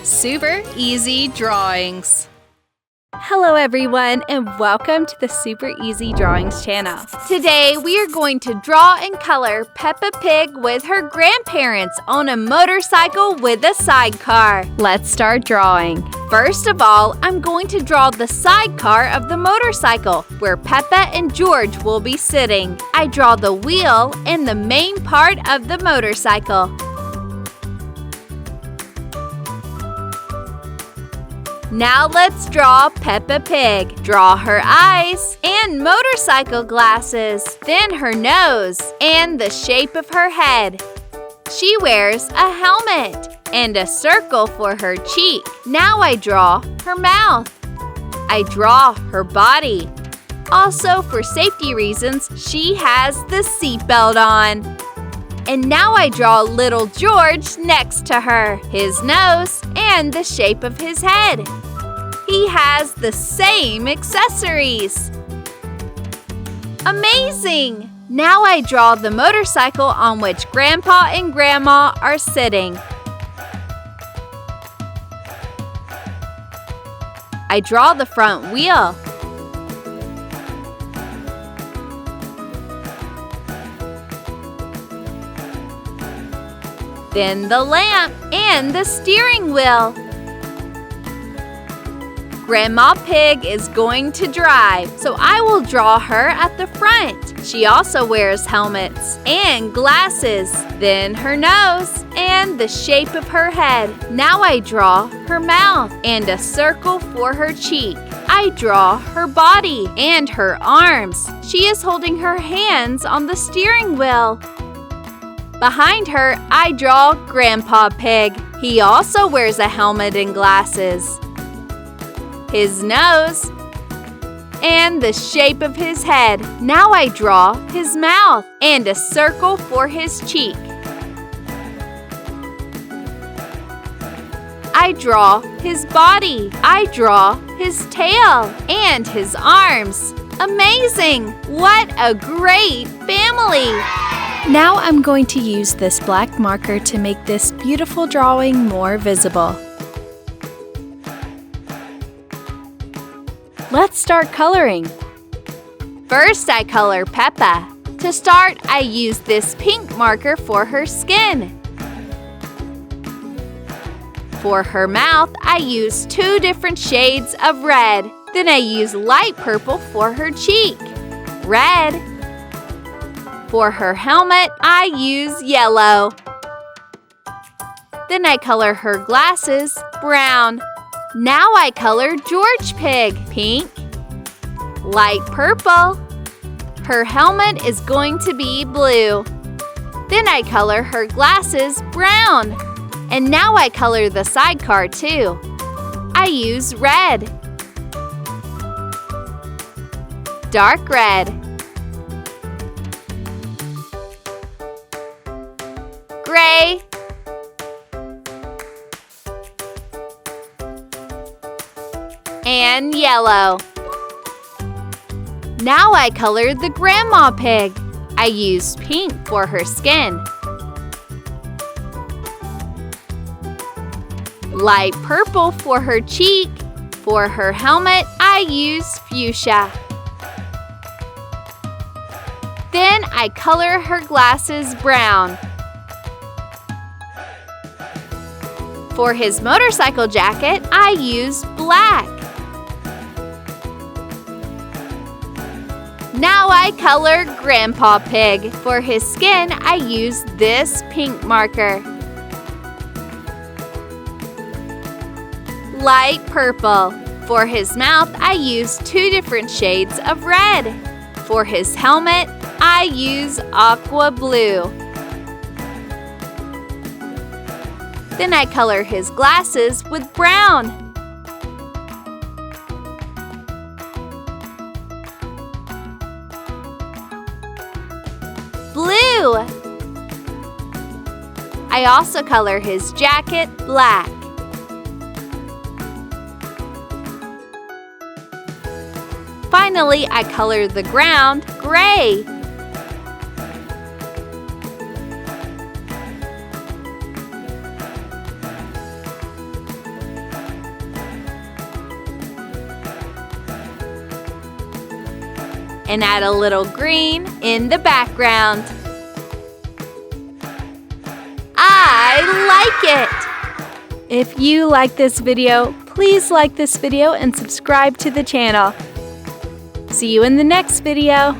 Super Easy Drawings. Hello everyone and welcome to the Super Easy Drawings channel. Today we are going to draw and color Peppa Pig with her grandparents on a motorcycle with a sidecar. Let's start drawing. First of all, I'm going to draw the sidecar of the motorcycle where Peppa and George will be sitting. I draw the wheel and the main part of the motorcycle. Now let's draw Peppa Pig. Draw her eyes and motorcycle glasses, then her nose and the shape of her head. She wears a helmet and a circle for her cheek. Now I draw her mouth. I draw her body. Also, for safety reasons, she has the seatbelt on. And now I draw little George next to her, his nose, and the shape of his head. He has the same accessories. Amazing! Now I draw the motorcycle on which Grandpa and Grandma are sitting. I draw the front wheel. Then the lamp and the steering wheel. Grandma Pig is going to drive, so I will draw her at the front. She also wears helmets and glasses, then her nose and the shape of her head. Now I draw her mouth and a circle for her cheek. I draw her body and her arms. She is holding her hands on the steering wheel. Behind her, I draw Grandpa Pig. He also wears a helmet and glasses, his nose, and the shape of his head. Now I draw his mouth and a circle for his cheek. I draw his body. I draw his tail and his arms. Amazing! What a great family! Now I'm going to use this black marker to make this beautiful drawing more visible. Let's start coloring. First, I color Peppa. To start, I use this pink marker for her skin. For her mouth, I use 2 different shades of red. Then I use light purple for her cheek. Red. For her helmet, I use yellow. Then I color her glasses brown. Now I color George Pig pink, light purple. Her helmet is going to be blue. Then I color her glasses brown. And now I color the sidecar too. I use red, dark red, gray, and yellow. Now I color the Grandma Pig. I use pink for her skin, light purple for her cheek. For her helmet, I use fuchsia. Then I color her glasses brown. For his motorcycle jacket, I use black. Now I color Grandpa Pig. For his skin, I use this pink marker. Light purple. For his mouth, I use 2 different shades of red. For his helmet, I use aqua blue. Then I color his glasses with brown. Blue. I also color his jacket black. Finally, I color the ground gray. and add a little green in the background. I like it! If you like this video, please like this video and subscribe to the channel. See you in the next video.